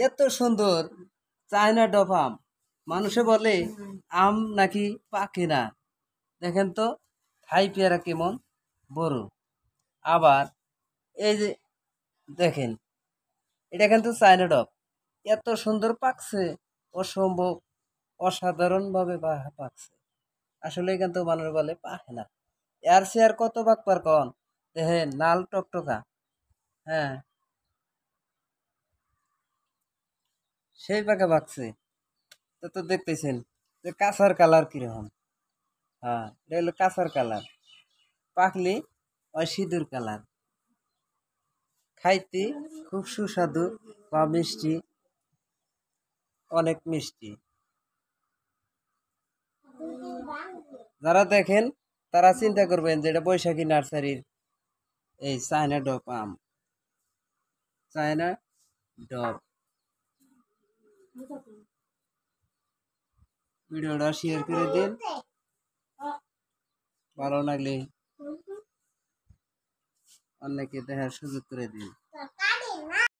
এত সুন্দর চায়না ডব আম, মানুষে বলে আম নাকি পাকে না। দেখেন তো থাই পেয়ারা কেমন বড়। আবার এই যে দেখেন, এটা কিন্তু চায়না ডব, এত সুন্দর পাকছে, অসম্ভব অসাধারণ ভাবে পাকছে। আসলে কিন্তু মানুষ বলে পাকে না। এর সে আর কত পাকবার কন, দেখেন লাল টকটকা। হ্যাঁ, সেই পাকে পাকছে। তো তো দেখতেছেন যে কাঁচার কালার কিরকম। হ্যাঁ, এটা হলো কাঁচার কালার, পাকলে ওই সিঁদুর কালার। খাইতে খুব সুস্বাদু বা মিষ্টি, অনেক মিষ্টি। যারা দেখেন তারা চিন্তা করবেন যে এটা বৈশাখী নার্সারির এই চায়না ডব আম, চায়না ডব। ভিডিওটা শেয়ার করে দিন, ভালো লাগলে অন্যকে দেখার সুযোগ করে দিন।